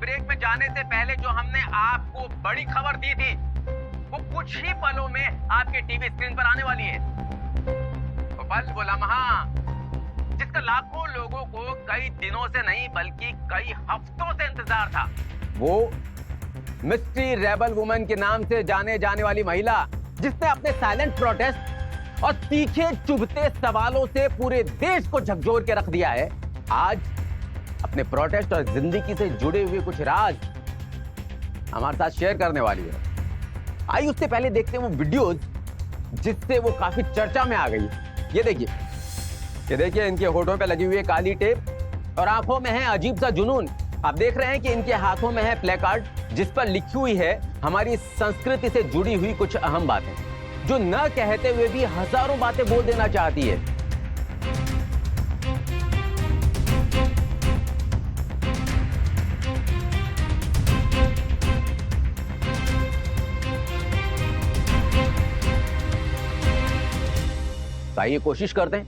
Break में जाने से पहले जो हमने आपको बड़ी खबर दी थी वो कुछ ही पलों में आपके टीवी स्क्रीन पर आने वाली है। वो पल, वो लम्हा जिसका लाखों लोगों को कई दिनों से नहीं बल्कि कई हफ्तों से इंतजार था। वो मिस्ट्री रेबल वुमन के नाम से जाने जाने वाली महिला जिसने अपने साइलेंट प्रोटेस्ट और तीखे चुभते सवालों से पूरे देश को झकझोर के रख दिया है, आज अपने प्रोटेस्ट और जिंदगी से जुड़े हुए कुछ राज हमारे साथ शेयर करने वाली है। आइए उससे पहले देखते हैं वो वीडियोस जिससे वो काफी चर्चा में आ गई है। ये देखिए इनके होठों पे लगी हुई है काली टेप और आंखों में है अजीब सा जुनून। आप देख रहे हैं कि इनके हाथों में है प्लेकार्ड जिस पर लिखी हुई है हमारी संस्कृति से जुड़ी हुई कुछ अहम बातें, जो न कहते हुए भी हजारों बातें बोल देना चाहती है। तो आइए कोशिश करते हैं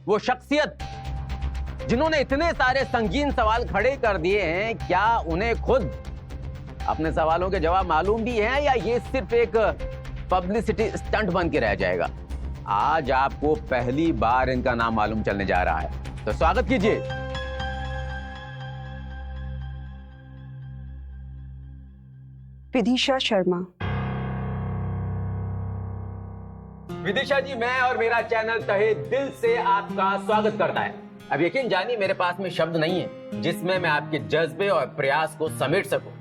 वो शख्सियत जिन्होंने इतने सारे संगीन सवाल खड़े कर दिए हैं, क्या उन्हें खुद अपने सवालों के जवाब मालूम भी हैं या ये सिर्फ एक पब्लिसिटी स्टंट बन के रह जाएगा। आज आपको पहली बार इनका नाम मालूम चलने जा रहा है, तो स्वागत कीजिए। विदिशा शर्मा। विदिशा जी, मैं और मेरा चैनल तहे दिल से आपका स्वागत करता है। अब यकीन जानिए मेरे पास में शब्द नहीं है जिसमें मैं आपके जज्बे और प्रयास को समेट सकूं।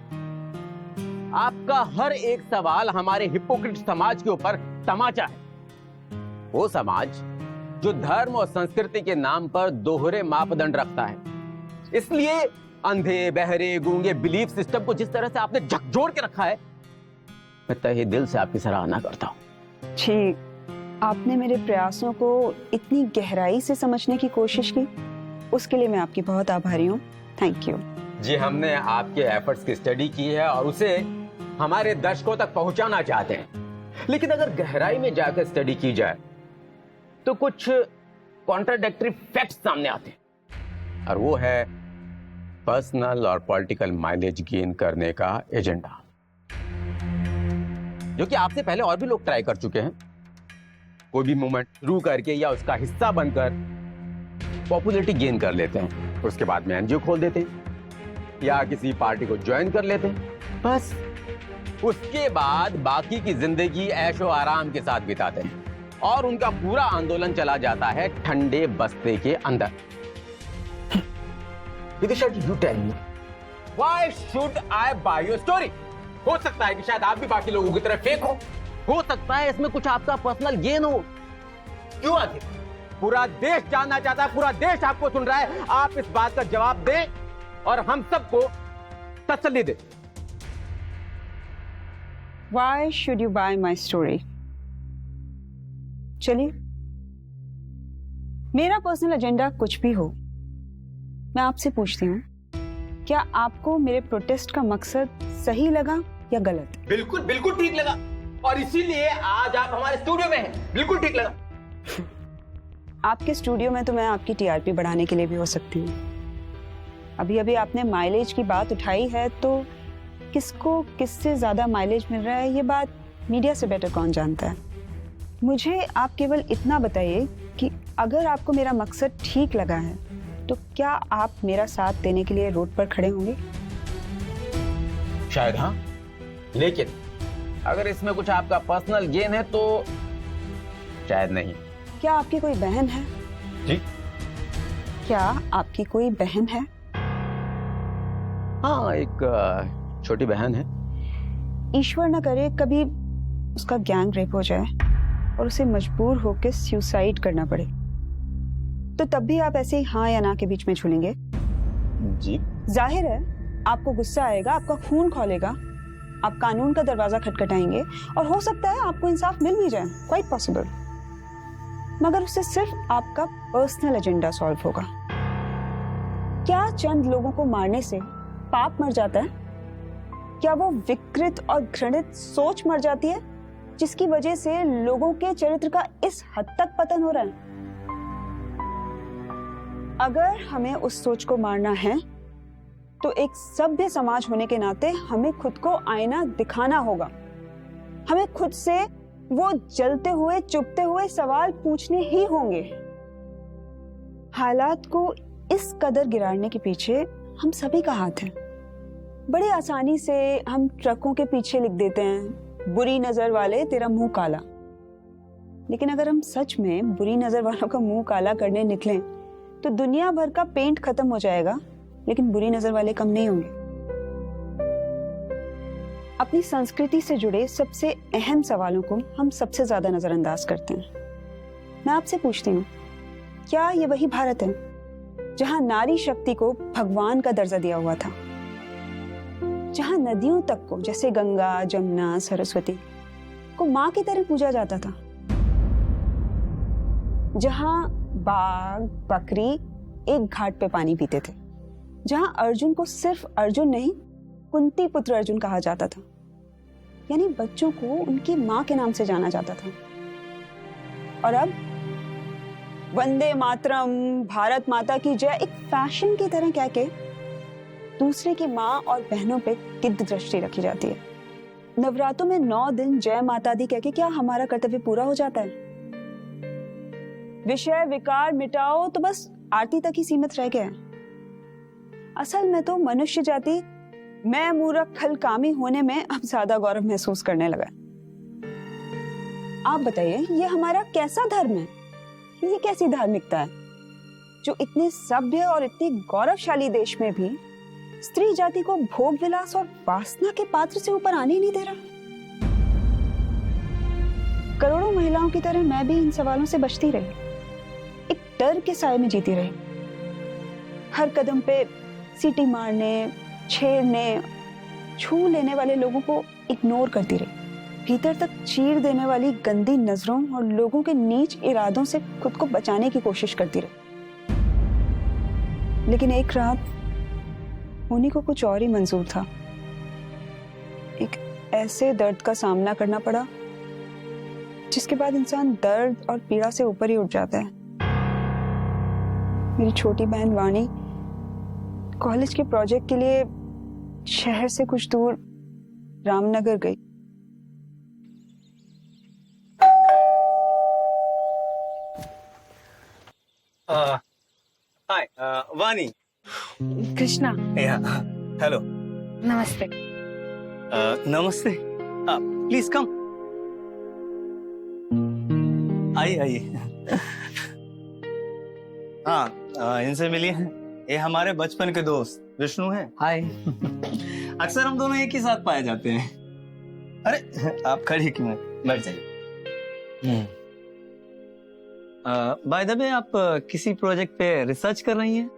आपका हर एक सवाल हमारे हिपोक्रेट समाज के ऊपर तमाचा है। वो समाज जो धर्म और संस्कृति के नाम पर दोहरे मापदंड रखता है। इसलिए अंधे, बहरे, गूंगे बिलीफ सिस्टम को जिस तरह से आपने झकझोर के रखा है, मैं तहे दिल से आपकी सराहना करता हूं। जी, आपने मेरे प्रयासों को इतनी गहराई से समझने की कोशिश की, उसके लिए मैं आपकी बहुत आभारी हूँ। Thank you. जी, हमने आपके एफर्ट्स की स्टडी की है और उसे हमारे दर्शकों तक पहुंचाना चाहते हैं। लेकिन अगर गहराई में जाकर स्टडी की जाए तो कुछ कॉन्ट्राडिक्टरी फैक्ट्स सामने आते हैं, और वो है पर्सनल और पॉलिटिकल माइलेज गेन करने का एजेंडा, जो कि आपसे पहले और भी लोग ट्राई कर चुके हैं। कोई भी मूवमेंट शुरू करके या उसका हिस्सा बनकर पॉपुलैरिटी गेन कर लेते हैं, और उसके बाद में एनजीओ खोल देते हैं या किसी पार्टी को ज्वाइन कर लेते हैं। बस उसके बाद बाकी की जिंदगी ऐशो आराम के साथ बिताते हैं और उनका पूरा आंदोलन चला जाता है ठंडे बस्ते के अंदर। Vidisha ji, you tell me, why should I buy your story? हो सकता है कि शायद आप भी बाकी लोगों की तरह फेक हो सकता है इसमें कुछ आपका पर्सनल गेन हो। क्यों आखिर? पूरा देश जानना चाहता है, पूरा देश आपको सुन रहा है। आप इस बात का जवाब दें और हम सबको तसल्ली दें। Why should you buy my story? चलिए, मेरा पर्सनल एजेंडा कुछ भी हो, मैं आपसे पूछती हूँ, क्या आपको मेरे प्रोटेस्ट का मकसद सही लगा या गलत? बिल्कुल बिल्कुल ठीक लगा, और इसीलिए आज आप हमारे स्टूडियो में हैं। बिल्कुल ठीक लगा। आपके स्टूडियो में तो मैं आपकी टीआरपी बढ़ाने के लिए भी हो सकती हूँ। अभी अभी आपने माइलेज की बात उठाई है, तो किसको किससे ज्यादा माइलेज मिल रहा है ये बात मीडिया से बेटर कौन जानता है। मुझे आप केवल इतना बताइए कि अगर आपको मेरा मकसद ठीक लगा है तो क्या आप मेरा साथ देने के लिए रोड पर खड़े होंगे? शायद हाँ, लेकिन अगर इसमें कुछ आपका पर्सनल गेन है तो शायद नहीं। क्या आपकी कोई बहन है? जी, क्या आपकी कोई बहन है? हाँ, एक छोटी बहन है। ईश्वर न करे कभी उसका गैंग रेप हो जाए और उसे मजबूर होकर सुसाइड करना पड़े, तो तब भी आप ऐसे ही हाँ या ना के बीच में झूलेंगे? जी, जाहिर है आपको गुस्सा आएगा, आपका खून खौलेगा, आप कानून का दरवाजा खटखटाएंगे और हो सकता है आपको इंसाफ मिल भी जाए, क्वाइट पॉसिबल। मगर उससे सिर्फ आपका पर्सनल एजेंडा सॉल्व होगा। क्या चंद लोगों को मारने से पाप मर जाता है? क्या वो विकृत और घृणित सोच मर जाती है जिसकी वजह से लोगों के चरित्र का इस हद तक पतन हो रहा है? अगर हमें उस सोच को मारना है तो एक सभ्य समाज होने के नाते हमें खुद को आईना दिखाना होगा। हमें खुद से वो जलते हुए चुभते हुए सवाल पूछने ही होंगे। हालात को इस कदर गिराने के पीछे हम सभी का हाथ है। बड़ी आसानी से हम ट्रकों के पीछे लिख देते हैं, बुरी नजर वाले तेरा मुंह काला। लेकिन अगर हम सच में बुरी नजर वालों का मुंह काला करने निकलें तो दुनिया भर का पेंट खत्म हो जाएगा, लेकिन बुरी नजर वाले कम नहीं होंगे। अपनी संस्कृति से जुड़े सबसे अहम सवालों को हम सबसे ज्यादा नजरअंदाज करते हैं। मैं आपसे पूछती हूँ, क्या ये वही भारत है जहां नारी शक्ति को भगवान का दर्जा दिया हुआ था, जहां नदियों तक को जैसे गंगा, जमुना, सरस्वती को मां की तरह पूजा जाता था, जहां बाघ बकरी एक घाट पे पानी पीते थे, जहां अर्जुन को सिर्फ अर्जुन नहीं कुंती पुत्र अर्जुन कहा जाता था, यानी बच्चों को उनकी मां के नाम से जाना जाता था। और अब वंदे मातरम, भारत माता की जय एक फैशन की तरह कह के दूसरे की मां और बहनों पे गिद्ध दृष्टि रखी जाती है। नवरात्रों में 9 दिन जय माता दी कह के क्या हमारा कर्तव्य पूरा हो जाता है? विषय विकार मिटाओ तो बस आरती तक ही सीमित रह गया है। असल में तो मनुष्य जाति मैं मूर्ख खल कामी होने में अब ज्यादा गौरव महसूस करने लगा। आप बताइए, ये हमारा कैसा धर्म है? ये कैसी धार्मिकता है जो इतने सभ्य और इतने गौरवशाली देश में भी स्त्री जाति को भोग विलास और वासना के पात्र से ऊपर आने ही नहीं दे रहा? करोड़ों महिलाओं की तरह मैं भी इन सवालों से बचती रही, एक डर के साए में जीती रही। हर कदम पे सीटी मारने, छेड़ने, छू लेने वाले लोगों को इग्नोर करती रही, भीतर तक चीर देने वाली गंदी नजरों और लोगों के नीच इरादों से खुद को बचाने की कोशिश करती रही। लेकिन एक रात उन्हीं को कुछ और ही मंजूर था। एक ऐसे दर्द का सामना करना पड़ा जिसके बाद इंसान दर्द और पीड़ा से ऊपर ही उठ जाता है। मेरी छोटी बहन वाणी कॉलेज के प्रोजेक्ट के लिए शहर से कुछ दूर रामनगर गई। हाय वानी। कृष्णा, हेलो। नमस्ते। नमस्ते। Please come. आइए आइए। हाँ, इनसे मिलिए। ये हमारे बचपन के दोस्त विष्णु हैं। हाय। अक्सर हम दोनों एक ही साथ पाए जाते हैं। अरे आप खड़े क्यों हैं? बैठ जाइए। बाय द वे, आप किसी प्रोजेक्ट पे रिसर्च कर रही हैं?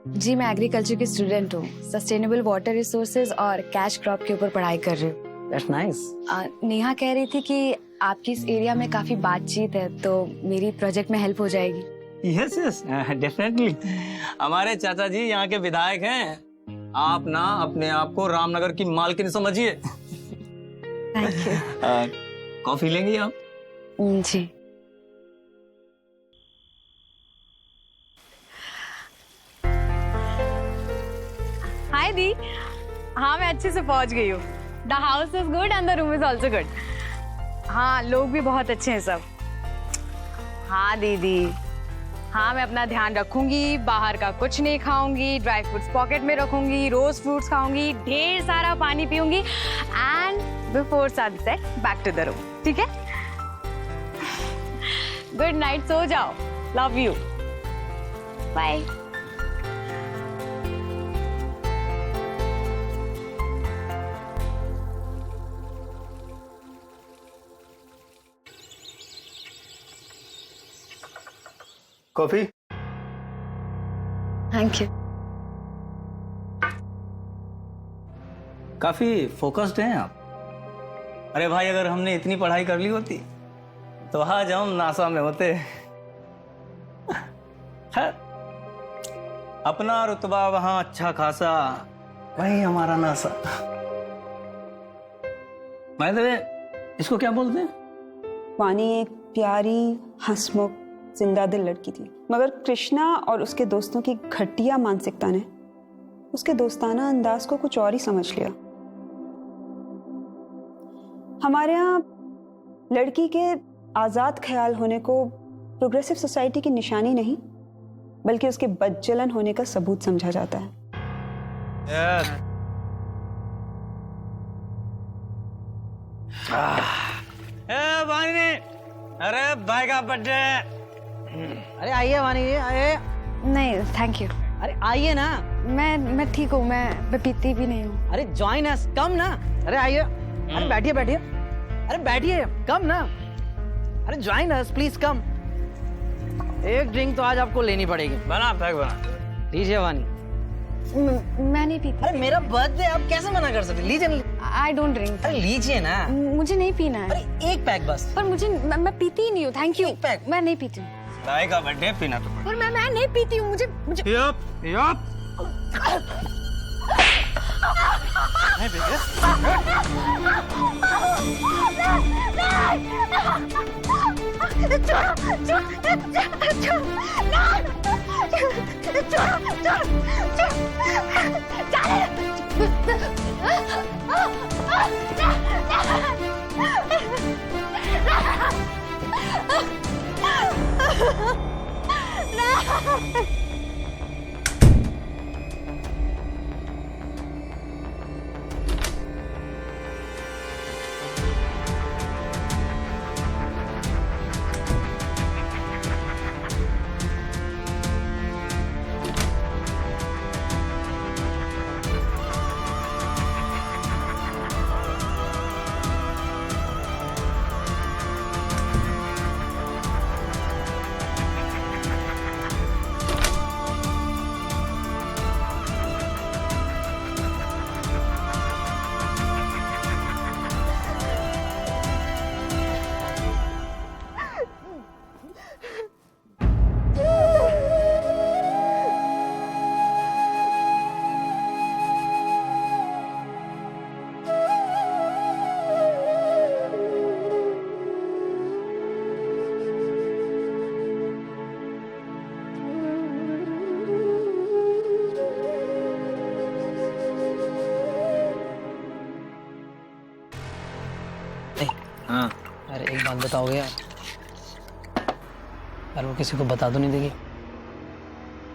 जी, मैं एग्रीकल्चर की स्टूडेंट हूँ। सस्टेनेबल वाटर रिसोर्सेज और कैश क्रॉप के ऊपर पढ़ाई कर रही हूँ। That's nice. नेहा कह रही थी कि आपकी इस एरिया में काफी बातचीत है, तो मेरी प्रोजेक्ट में हेल्प हो जाएगी। Yes yes, definitely. हमारे चाचा जी यहाँ के विधायक हैं। आप ना अपने आप को रामनगर की मालकिन समझिए। Thank you. कॉफी लेंगी आप? जी। हाय दी। हाँ, मैं अच्छे से पहुंच गई हूँ। The house is good and the room is also good. हाँ, लोग भी बहुत अच्छे हैं सब। हाँ दीदी, हाँ मैं अपना ध्यान रखूंगी, बाहर का कुछ नहीं खाऊंगी, ड्राई फ्रूट्स पॉकेट में रखूंगी, रोज फ्रूट्स खाऊंगी, ढेर सारा पानी पीऊंगी and before sunset back to the room. ठीक है? गुड नाइट, सो जाओ। Love you. Bye. Coffee? Thank you. काफी फोकस्ड हैं आप। अरे भाई, अगर हमने इतनी पढ़ाई कर ली होती तो आज हम नासा में होते। है अपना रुतबा वहां अच्छा खासा, वही हमारा नासा। बाय द वे, इसको क्या बोलते हैं? वानी एक प्यारी, हंसमुख, जिंदा दिल लड़की थी, मगर कृष्णा और उसके दोस्तों की घटिया मानसिकता ने उसके दोस्ताना अंदाज को कुछ और ही समझ लिया। हमारे यहाँ लड़की के आजाद ख्याल होने को प्रोग्रेसिव सोसाइटी की निशानी नहीं, बल्कि उसके बदचलन होने का सबूत समझा जाता है। वानी, अरे भाई का बर्थडे। अरे आइए वानी जी, आइए। नहीं थैंक यू। अरे आइए ना। मैं ठीक हूँ, मैं पीती भी नहीं हूँ। अरे जॉइन अस, कम ना। अरे आइए। अरे बैठिए बैठिए। अरे बैठिए, कम ना। अरे जॉइन अस प्लीज, कम। एक ड्रिंक तो आज आपको लेनी पड़ेगी। बना पैक बना। लीजिए वानी। मैं नहीं पीती। अरे मेरा बर्थडे, आप कैसे मना कर सकते? लीजिए। I don't drink. अरे लीजिए ना। मुझे नहीं पीना है। अरे एक पैक बस। पर मैं पीती ही नहीं हूँ। Thank you. एक पैक। मैं नहीं पीती हूँ। भाई का बर्थडे पीना तो पर मैं नहीं पीती हूँ। मुझे यप। हाँ। अरे एक बात बताओगे यार? यार वो किसी को बता तो नहीं देगी?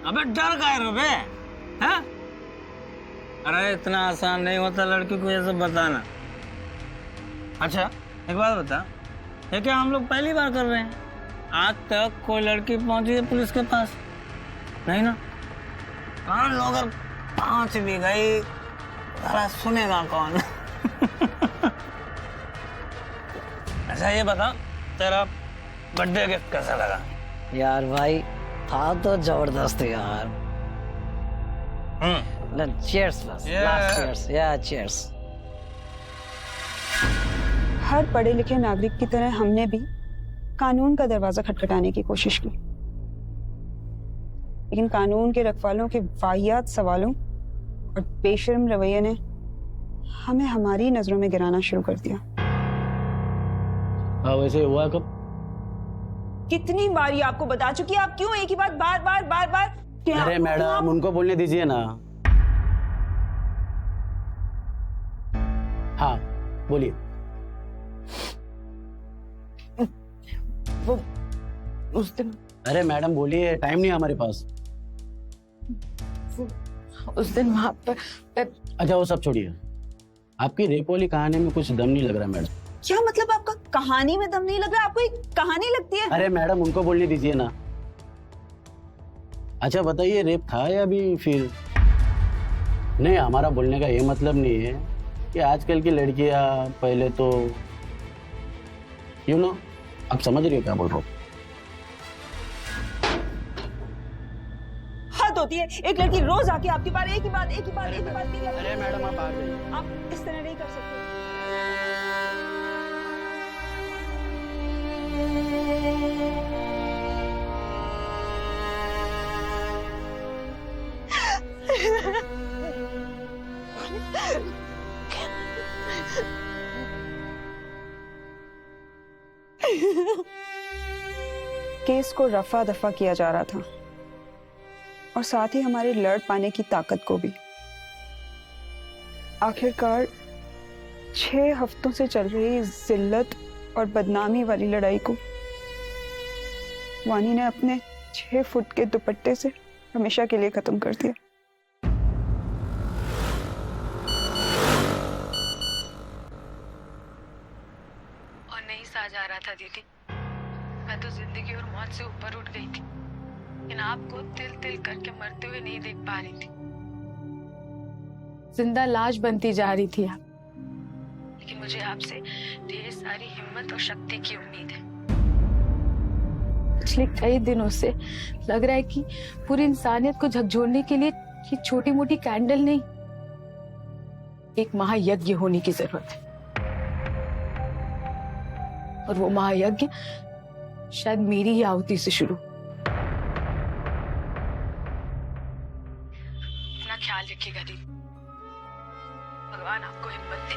अबे डर गए रो बे, हैं? अरे इतना आसान नहीं होता लड़की को ये सब बताना। अच्छा एक बात बता, ये क्या हम लोग पहली बार कर रहे हैं? आज तक कोई लड़की पहुंची है पुलिस के पास? नहीं ना? हाँ लोग अगर पहुंच भी गई, अरे सुनेगा कौन? अच्छा ये बता, तेरा बर्थडे गिफ्ट कैसा लगा? यार भाई था तो जबरदस्त यार। चीयर्स बस, लास्ट चीयर्स। या चीयर्स। हर पढ़े लिखे नागरिक की तरह हमने भी कानून का दरवाजा खटखटाने की कोशिश की, लेकिन कानून के रखवालों के वाहियात सवालों और बेशर्म रवैये ने हमें हमारी नजरों में गिराना शुरू कर दिया। हाँ वैसे हुआ कब? कितनी बारी आपको बता चुकी, आप क्यों एक ही बात बार बार? अरे मैडम उनको बोलने दीजिए ना। हाँ बोलिए। वो उस दिन, अरे मैडम बोलिए, टाइम नहीं है हमारे पास। उस दिन वहां पर अच्छा वो सब छोड़िए, आपकी रेप वाली कहानी में कुछ दम नहीं लग रहा मैडम। क्या मतलब आपका कहानी में दम नहीं लग रहा? आपको एक कहानी लगती है? अरे मैडम उनको बोलने दीजिए ना। अच्छा बताइए, रेप था या भी फिर नहीं? हमारा बोलने का ये मतलब नहीं है कि आजकल की लड़कियां पहले तो यू नो, आप समझ रही हो क्या बोल रहा हूँ? हद होती है, एक लड़की रोज आके आपके पास एक ही बात अरे मैडम आप आ जाइए। आप इस तरह नहीं कर सकते। केस को रफा दफा किया जा रहा था और साथ ही हमारे लड़ पाने की ताकत को भी। आखिरकार 6 हफ्तों से चल रही जिल्लत और बदनामी वाली लड़ाई को वानी ने अपने 6 फुट के दुपट्टे से हमेशा के लिए खत्म कर दिया। और नहीं सा जा रहा था दीदी, मैं तो जिंदगी और मौत से ऊपर उठ गई थी, लेकिन आपको तिल तिल करके मरते हुए नहीं देख पा रही थी। जिंदा लाश बनती जा रही थी आप, लेकिन मुझे आपसे ढेर सारी हिम्मत और शक्ति की उम्मीद है। पिछले कई दिनों से लग रहा है कि पूरी इंसानियत को झकझोरने के लिए ये छोटी मोटी कैंडल नहीं, एक महायज्ञ होने की जरूरत है। और वो महायज्ञ शायद मेरी ही आहुति से शुरू। अपना ख्याल रखिएगा दीदी, भगवान आपको हिम्मत दे।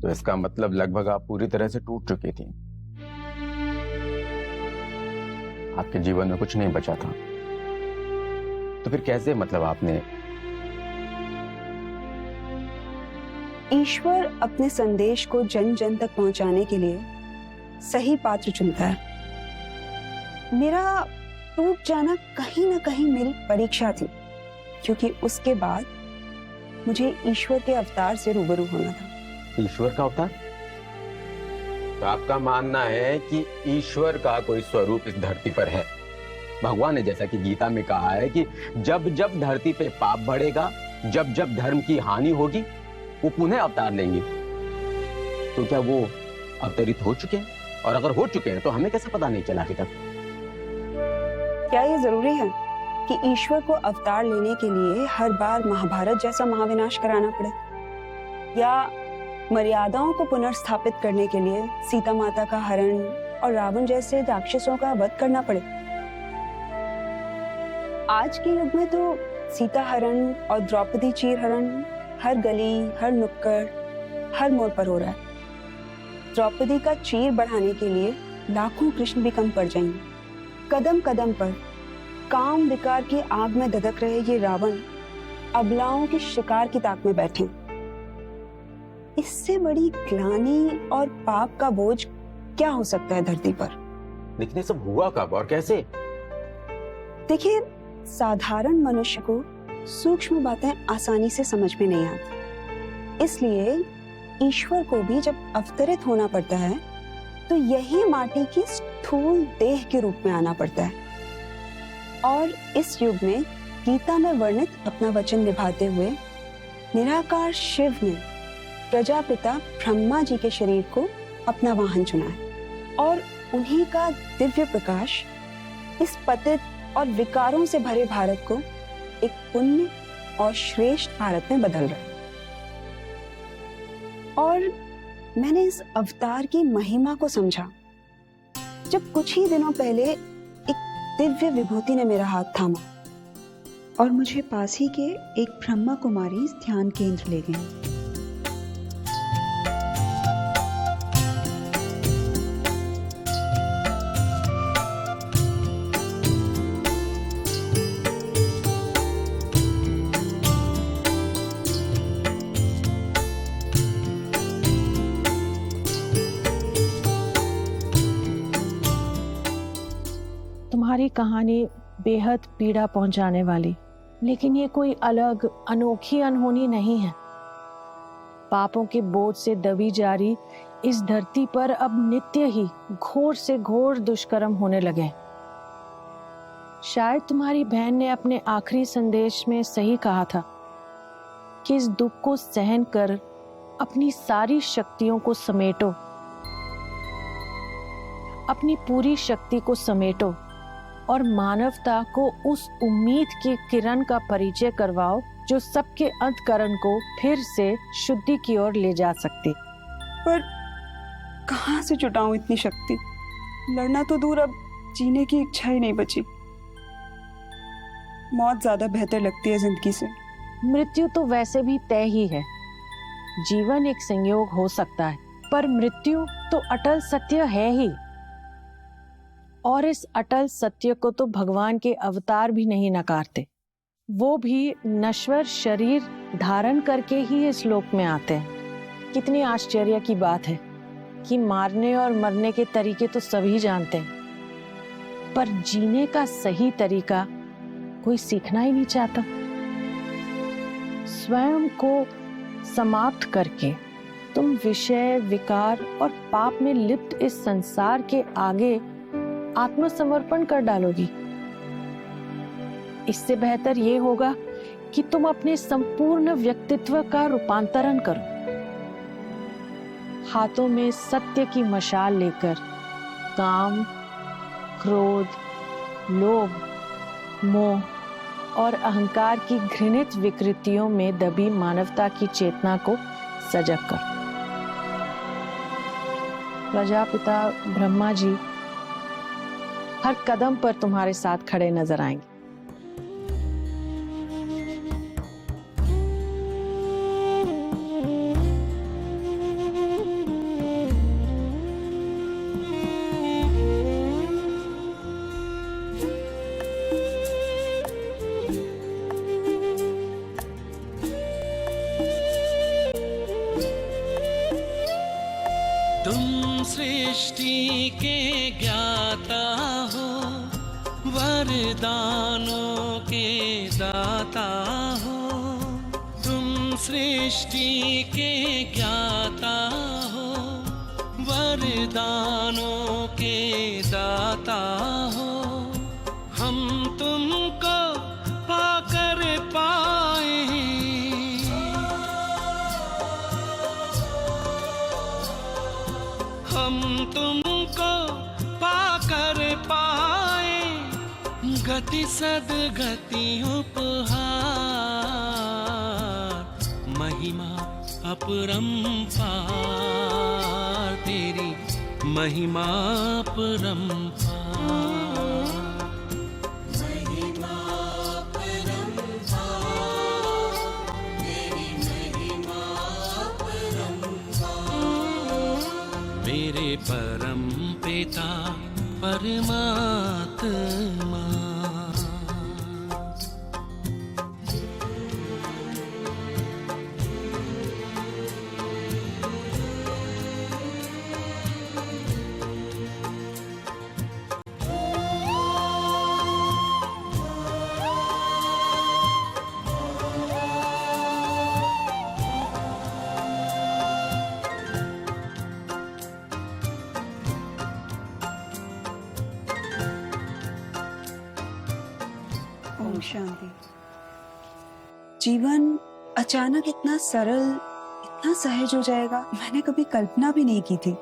तो इसका मतलब लगभग आप पूरी तरह से टूट चुकी थी। आपके जीवन में कुछ नहीं बचा था। तो फिर कैसे मतलब आपने? ईश्वर अपने संदेश को जन जन तक पहुंचाने के लिए सही पात्र चुनता है। मेरा टूट जाना कहीं ना कहीं मेरी परीक्षा थी, क्योंकि उसके बाद मुझे ईश्वर के अवतार से रूबरू होना था। ईश्वर का अवतार? तो आपका मानना है कि ईश्वर का कोई स्वरूप इस धरती पर है। भगवान ने जैसा कि गीता में कहा है कि जब जब धरती पे पाप बढ़ेगा, जब जब धर्म की हानि होगी, वो पुनः अवतार लेंगे। तो क्या वो अवतरित हो चुके हैं? और अगर हो चुके हैं तो हमें कैसे पता नहीं चला अभी तक? क्या ये जरूरी है कि ईश्वर को अवतार लेने के लिए हर बार महाभारत जैसा महाविनाश कराना पड़े, या मर्यादाओं को पुनर्स्थापित करने के लिए सीता माता का हरण और रावण जैसे राक्षसों का वध करना पड़े? आज के युग में तो सीता हरण और द्रौपदी चीर हरण हर गली, हर नुक्कड़, हर मोड़ पर हो रहा है। द्रौपदी का चीर बढ़ाने के लिए लाखों कृष्ण भी कम पड़ जाएंगे। कदम कदम पर काम विकार की आग में धधक रहे ये रावण अबलाओं के शिकार की ताक में बैठे। इससे बड़ी ग्लानि और पाप का बोझ क्या हो सकता है धरती पर? लेकिन ये सब हुआ कब और कैसे? देखिए, साधारण मनुष्य को सूक्ष्म बातें आसानी से समझ में नहीं आती। इसलिए ईश्वर को भी जब अवतरित होना पड़ता है तो यही माटी की स्थूल देह के रूप में आना पड़ता है। और इस युग में गीता में वर्णित अपना वचन निभाते हुए निराकार शिव ने प्रजापिता ब्रह्मा जी के शरीर को अपना वाहन चुना है, और उन्हीं का दिव्य प्रकाश इस पतित और विकारों से भरे भारत को एक पुण्य और श्रेष्ठ भारत में बदल रहा है। और मैंने इस अवतार की महिमा को समझा जब कुछ ही दिनों पहले एक दिव्य विभूति ने मेरा हाथ थामा और मुझे पास ही के एक ब्रह्मा कुमारी ध्यान केंद्र ले गई। तुम्हारी कहानी बेहद पीड़ा पहुंचाने वाली, लेकिन ये कोई अलग अनोखी अनहोनी नहीं है। पापों के बोझ से दबी जा रही इस धरती पर अब नित्य ही घोर से घोर दुष्कर्म होने लगे। शायद तुम्हारी बहन ने अपने आखिरी संदेश में सही कहा था कि इस दुख को सहन कर अपनी सारी शक्तियों को समेटो, अपनी पूरी शक्ति को समेटो और मानवता को उस उम्मीद की किरण का परिचय करवाओ जो सबके अंतकरण को फिर से शुद्धि की ओर ले जा सकती। पर कहाँ से जुटाऊं इतनी शक्ति? लड़ना तो दूर, अब जीने की इच्छा ही नहीं बची। मौत ज्यादा बेहतर लगती है जिंदगी से। मृत्यु तो वैसे भी तय ही है। जीवन एक संयोग हो सकता है, पर मृत्यु तो अटल सत्य है ही। और इस अटल सत्य को तो भगवान के अवतार भी नहीं नकारते। वो भी नश्वर शरीर धारण करके ही इस लोक में आते हैं। कितनी आश्चर्य की बात है कि मारने और मरने के तरीके तो सभी जानते हैं, पर जीने का सही तरीका कोई सीखना ही नहीं चाहता। स्वयं को समाप्त करके तुम विषय, विकार और पाप में लिप्त इस संसार के आगे आत्मसमर्पण कर डालोगी। इससे बेहतर ये होगा कि तुम अपने संपूर्ण व्यक्तित्व का रूपांतरण करो। हाथों में सत्य की मशाल लेकर काम, क्रोध, लोभ, मोह और अहंकार की घृणित विकृतियों में दबी मानवता की चेतना को सजग करो। प्रजापिता ब्रह्मा जी हर कदम पर तुम्हारे साथ खड़े नजर आएंगे। तुम सृष्टि के ज्ञाता हो, वरदानों के दाता हो। तुम सृष्टि के ज्ञाता हो, वरदानों के दाता हो। हम तुमको पाकर पाए, हम तुमको पाकर पाए, गति सदगति उपहार। महिमा अपरंपार, तेरी महिमा अपरंपार। मेरे परम पिता परमात्मा, ओम शांति। जीवन अचानक इतना सरल, इतना सहज हो जाएगा, मैंने कभी कल्पना भी नहीं की थी।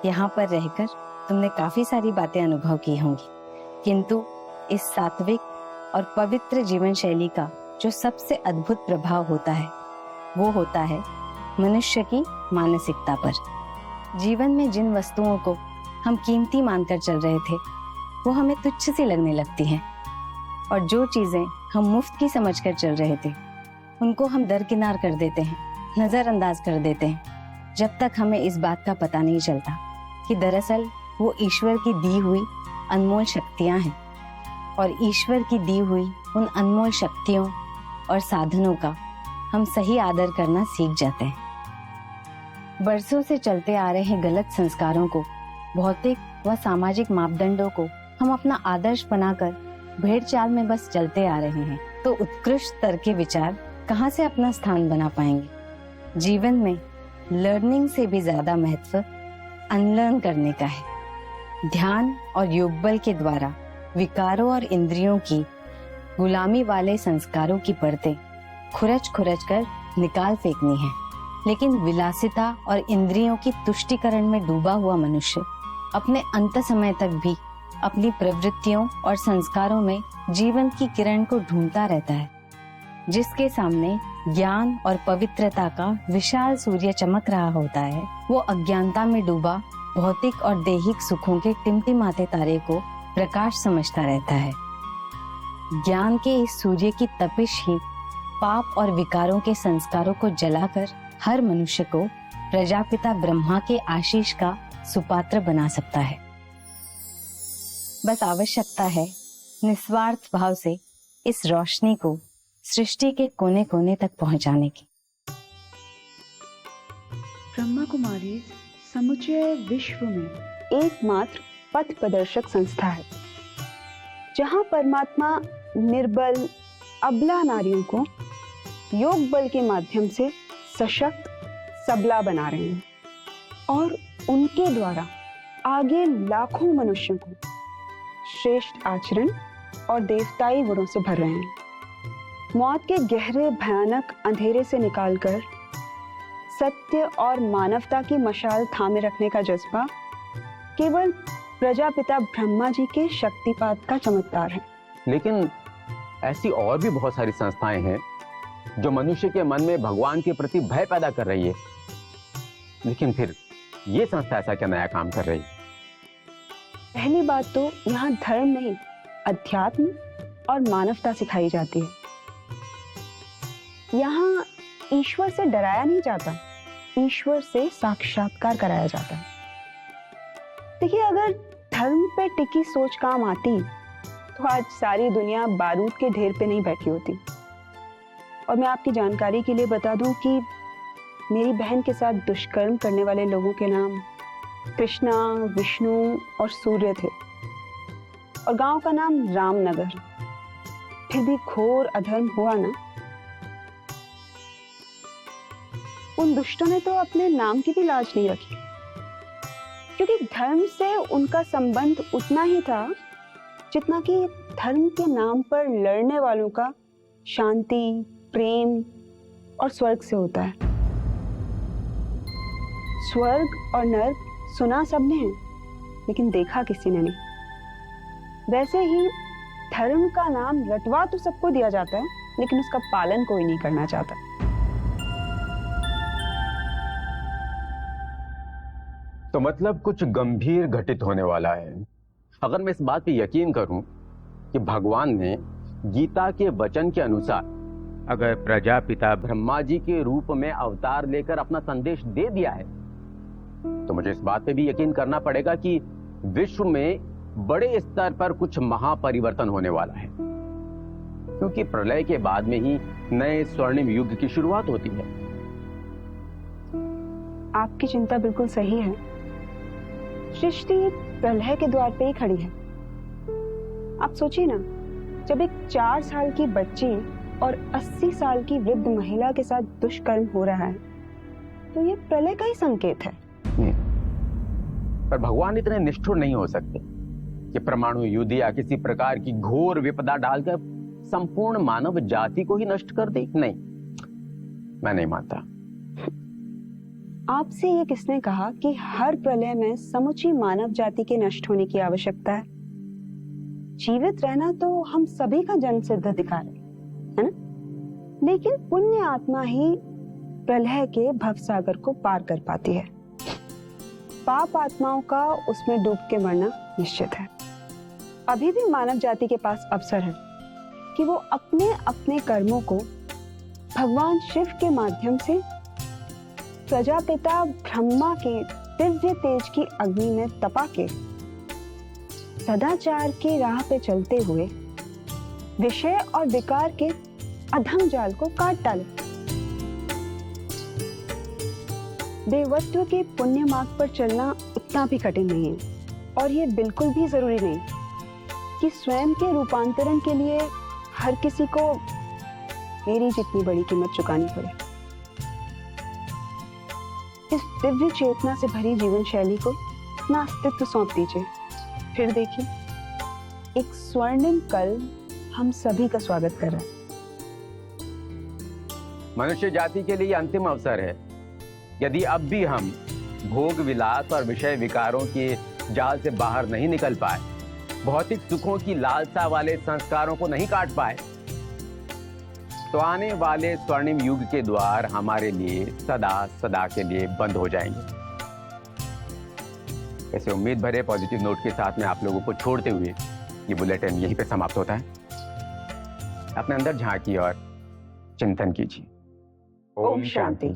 यहाँ पर रहकर तुमने काफी सारी बातें अनुभव की होंगी, किंतु इस सात्विक और पवित्र जीवन शैली का जो सबसे अद्भुत प्रभाव होता है वो होता है मनुष्य की मानसिकता पर। जीवन में जिन वस्तुओं को हम कीमती मानकर चल रहे थे वो हमें तुच्छ सी लगने लगती हैं, और जो चीजें हम मुफ्त की समझकर चल रहे थे उनको हम दरकिनार कर देते हैं, नजरअंदाज कर देते हैं, जब तक हमें इस बात का पता नहीं चलता कि दरअसल वो ईश्वर की दी हुई अनमोल शक्तियां हैं, और ईश्वर की दी हुई उन अनमोल शक्तियों और साधनों का हम सही आदर करना सीख जाते हैं। बरसों से चलते आ रहे गलत संस्कारों को, भौतिक व सामाजिक मापदंडों को हम अपना आदर्श बनाकर भेड़ चाल में बस चलते आ रहे हैं, तो उत्कृष्ट स्तर के विचार कहाँ से अपना स्थान बना पाएंगे। जीवन में लर्निंग से भी ज्यादा महत्व अनलर्न करने का है। ध्यान और योग बल के द्वारा विकारों और इंद्रियों की गुलामी वाले संस्कारों की परतें खुरच खुरच कर निकाल फेंकनी है। लेकिन विलासिता और इंद्रियों की तुष्टिकरण में डूबा हुआ मनुष्य अपने अंत समय तक भी अपनी प्रवृत्तियों और संस्कारों में जीवन की किरण को ढूंढता रहता है। जिसके सामने ज्ञान और पवित्रता का विशाल सूर्य चमक रहा होता है, वो अज्ञानता में डूबा भौतिक और दैहिक सुखों के टिमटिमाते तारे को प्रकाश समझता रहता है। ज्ञान के इस सूर्य की तपिश ही पाप और विकारों के संस्कारों को जलाकर हर मनुष्य को प्रजापिता ब्रह्मा के आशीष का सुपात्र बना सकता है। बस आवश्यकता है निस्वार्थ भाव से इस रोशनी को सृष्टि के कोने कोने तक पहुंचाने की। ब्रह्मा कुमारी समुचे विश्व में एकमात्र पथ प्रदर्शक संस्था है, जहां परमात्मा निर्बल अबला नारियों को योग बल के माध्यम से सशक्त सबला बना रहे हैं, और उनके द्वारा आगे लाखों मनुष्यों को श्रेष्ठ आचरण और देवताई गुणों से भर रहे हैं। मौत के गहरे भयानक अंधेरे से निकालकर सत्य और मानवता की मशाल थामे रखने का जज्बा केवल प्रजापिता ब्रह्मा जी के शक्तिपात का चमत्कार है। लेकिन ऐसी और भी बहुत सारी संस्थाएं हैं जो मनुष्य के मन में भगवान के प्रति भय पैदा कर रही है, लेकिन फिर ये संस्था ऐसा क्या नया काम कर रही है? पहली बात तो यहाँ धर्म नहीं, अध्यात्म और मानवता सिखाई जाती है। यहाँ ईश्वर से डराया नहीं जाता, ईश्वर से साक्षात्कार कराया जाता है। देखिए, अगर धर्म पे टिकी सोच काम आती तो आज सारी दुनिया बारूद के ढेर पे नहीं बैठी होती। और मैं आपकी जानकारी के लिए बता दूं कि मेरी बहन के साथ दुष्कर्म करने वाले लोगों के नाम कृष्णा, विष्णु और सूर्य थे, और गांव का नाम रामनगर। फिर भी घोर अधर्म हुआ ना। उन दुष्टों ने तो अपने नाम की भी लाज नहीं रखी, क्योंकि धर्म से उनका संबंध उतना ही था जितना कि धर्म के नाम पर लड़ने वालों का शांति, प्रेम और स्वर्ग से होता है। स्वर्ग और नर्क सुना सबने है, लेकिन देखा किसी ने नहीं। वैसे ही धर्म का नाम रटवा तो सबको दिया जाता है, लेकिन उसका पालन कोई नहीं करना चाहता। तो मतलब कुछ गंभीर घटित होने वाला है। अगर मैं इस बात पे यकीन करूं कि भगवान ने गीता के वचन के अनुसार अगर प्रजापिता ब्रह्मा जी के रूप में अवतार लेकर अपना संदेश दे दिया है, तो मुझे इस बात पे भी यकीन करना पड़ेगा कि विश्व में बड़े स्तर पर कुछ महापरिवर्तन होने वाला है, क्योंकि प्रलय के बाद में ही नए स्वर्णिम युग की शुरुआत होती है। आपकी चिंता बिल्कुल सही है। सृष्टि प्रलय के द्वार पे ही खड़ी है। आप सोचिए ना, जब एक 4 साल की बच्ची और 80 साल की वृद्ध महिला के साथ दुष्कर्म हो रहा है, तो ये प्रलय का ही संकेत है। पर भगवान इतने निष्ठुर नहीं हो सकते कि परमाणु युद्ध या किसी प्रकार की घोर विपदा डालकर संपूर्ण मानव जाति को ही नष्ट कर दे। नहीं, मैं नहीं मानता। आपसे ये किसने कहा कि हर प्रलय में समुची मानव जाति के नष्ट होने की आवश्यकता है? जीवित रहना तो हम सभी का जन्म सिद्ध अधिकार है ना? लेकिन पुण्य आत्मा ही प्रलय के भवसागर को पार कर पाती है। पाप आत्माओं का उसमें डूब के मरना निश्चित है। अभी भी मानव जाति के पास अवसर है कि वो अपने अपने कर्मों को भगवान शिव के माध्यम से प्रजापिता ब्रह्मा के दिव्य तेज की अग्नि में तपा के सदाचार की राह पे चलते हुए विषय और विकार के अधम जाल को काट डाले। देवत्व के पुण्य मार्ग पर चलना इतना भी कठिन नहीं है और ये बिल्कुल भी जरूरी नहीं कि स्वयं के रूपांतरण के लिए हर किसी को मेरी जितनी बड़ी कीमत चुकानी पड़े। इस दिव्य चेतना से भरी जीवन शैली को अपना अस्तित्व सौंप दीजिए, फिर देखिए एक स्वर्णिम कल हम सभी का स्वागत कर रहा है। मनुष्य जाति के लिए अंतिम अवसर है। यदि अब भी हम भोग विलास और विषय विकारों के जाल से बाहर नहीं निकल पाए, भौतिक सुखों की लालसा वाले संस्कारों को नहीं काट पाए, तो आने वाले स्वर्णिम युग के द्वार हमारे लिए सदा सदा के लिए बंद हो जाएंगे। ऐसे उम्मीद भरे पॉजिटिव नोट के साथ में आप लोगों को छोड़ते हुए ये बुलेटिन यहीं पे समाप्त होता है। अपने अंदर झांकिए और चिंतन कीजिए। ओम शांति।